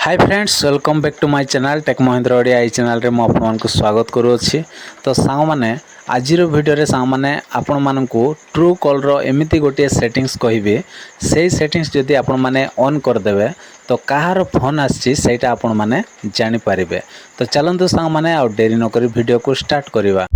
Hi friends welcome back to my channel tech Mahendra Odia आई channel रे मु आपको स्वागत करूँगी। तो सांग मैंने आज वीडियो रे सांग मैंने आपण मानकू ट्रू कॉल रो एमिति गोटे सेटिंग्स कहबी से सेटिंग्स जदि आपण माने ऑन करदेवे तो कहार फोन आसी सेटा आपण माने जानि पारिबे। तो चलंतु सांग माने आ डेरी न करी वीडियो को स्टार्ट करिवा।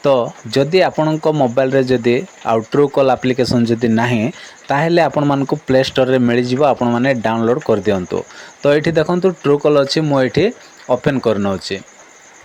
तो जदि आपणक मोबाइल रे जदि आउ ट्रू कॉल एप्लिकेशन जदि नाही ताहेले आपण मानकू प्ले स्टोर रे मिल जिवो, आपण माने डाउनलोड कर दियंतु। तो एठी देखंतु ट्रू कॉल अछि, मो एठी ओपन करनोछि।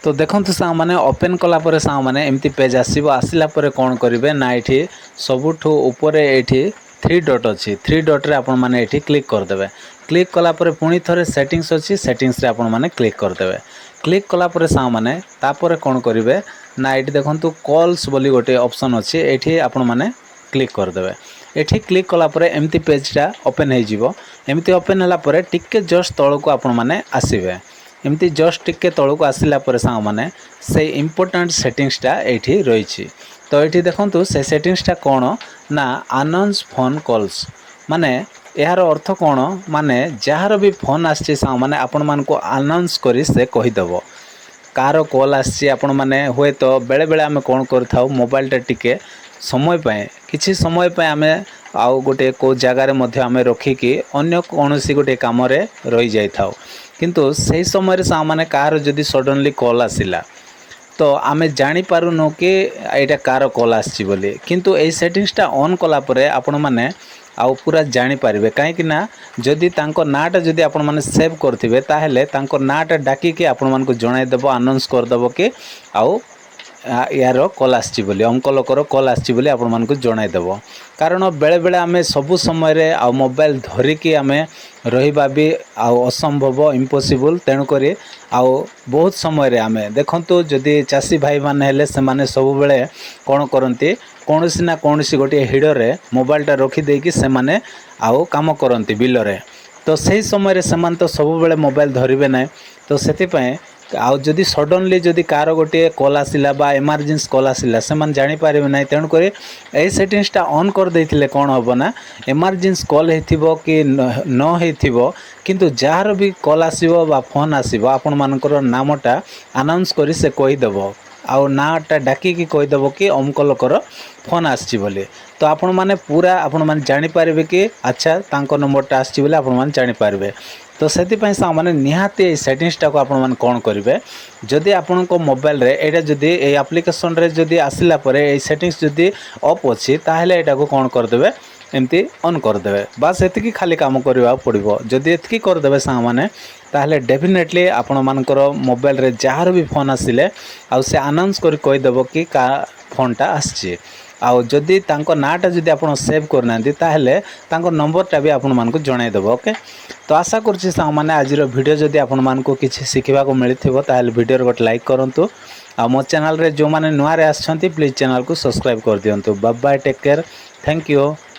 तो देखंतु सा माने ओपन कला परे सा माने एम्ति पेज आसीबो। आसिला परे कोन करिवे ना एठी सबुठु ऊपरे एठी 3 डॉट अछि, 3 डॉट रे आपण माने एठी क्लिक कर देबे। क्लिक कला परे पुनी थरे सेटिंग्स अछि, सेटिंग्स रे आपण माने क्लिक कर देबे। क्लिक कला परे सा माने तापरे कोन करिवे ना एठी देखंतु कॉल्स बोली गोटे ऑप्शन अछि, एठी आपण माने क्लिक कर देबे। एठी क्लिक कला परे एम्ति पेजटा ओपन हे जिवो। एम्ति ओपन हला परे टिके जस्ट तळको आपण माने आसीबे। एमती जस्ट टिके तळको आसिला परे सांग माने से इम्पोर्टेंट सेटिंग्सटा एठी रहिछि। तो एठी देखंतु से सेटिंग्सटा कोन ना अनाउंस फोन कॉल्स माने यार अर्थ कोन माने जहार भी फोन आछि सांग माने आपण मानको अनाउंस करी से कहि देबो कार कॉल आछि। आपण माने होय तो बेले बेले आमे कोन करथाउ मोबाइल टा टिके समय पाए किछि समय पाए आमे आउ गोटे को जगार मध्य आमे रखिकी अन्य कोनोसी गोटे काम रे रहि जाय थाउ, किंतु सही समय सा माने कार जदि सडनली कॉल आसिला तो आमे जानि पारुनो कि एटा कार कॉल आछि बोली। किंतु ए सेटिंग्सटा ऑन कला परे आपण माने आउ पूरा जानि पारिबे, काहे कि ना जदि तांको नाटा जदि आपण माने सेव करथिबे ताहेले तांको नाटा डाकी कि आपण मानको जणाइ देबो, अनाउंस कर देबो कि आउ यार कॉल आछि बोली, अंक लोकर कॉल आछि बोली आपण मानको जणाइ देबो। कारण बेले बेले आमे सबु समय रे आ मोबाइल धरिकी आमे रहिबा भी आउ असंभव इम्पॉसिबल। तेणु करी आउ बहुत समय रे आमे देखंतु जदि चासी भाई माने हेले से माने सब बेले कोन करंती कोनोसी ना कोनोसी गोटे हिडो रे मोबाइलटा रखी देकी से माने आउ काम करंती बिलो रे। तो सही समय रे समान तो सब बेले मोबाइल धरिबे नै। तो सेति पय आउ जदि सडनली जदि कार गोटे कॉल आसिला बा इमरजेंसी कॉल आसिला से मान जानि पारिबे नै। तेणु करी ए सेटिंग्सटा ऑन कर दैथिले कोन होबो ना इमरजेंसी कॉल हेथिबो कि न हेथिबो, किंतु जार भी कॉल आसीबो बा फोन आसीबो आपण मानकर नामटा अनाउंस करी से कहि देबो आउ नाटा डाकी कि कहि देबो कि अमक लोकर फोन आछि बोली। तो आपण माने पूरा आपण माने जानि पारिबे कि अच्छा तांको नंबरटा आछि बोली आपण माने जानि पारिबे। तो सेति पय सा माने निहाती ए सेटिंग्सटा को आपण माने कोन करिवे जदि आपनको मोबाइल रे एटा जदि ए एप्लिकेशन रे जदि आसिला परे ए सेटिंग्स जदि ऑफ अछि ताहेले एटा को कोन कर देबे एमती ऑन कर देबे। बस एतिकी खाली काम करबा पड़िबो। जदि एतिकी कर देबे सा माने ताहेले डेफिनेटली आपण मानकर मोबाइल रे जहार भी फोन आसिले आ से अनाउंस करी कहि देबो कि का फोनटा आछि। आउ जदि तांको नाटा जदि आपण सेव करनांती ताहेले तांको नंबरटा भी आपण मानको जणाइ देबो। ओके, तो आशा करछि सा माने आजिरो वीडियो जदि आपण मानको किछि सिखिबा को मिलिथिबो ताहेले वीडियो रे गोटे लाइक करंतु। आ मो चैनल रे जो माने नुआ रे आछंती प्लीज चैनल को सब्सक्राइब कर दियंतु। Bye bye, take care, thank you.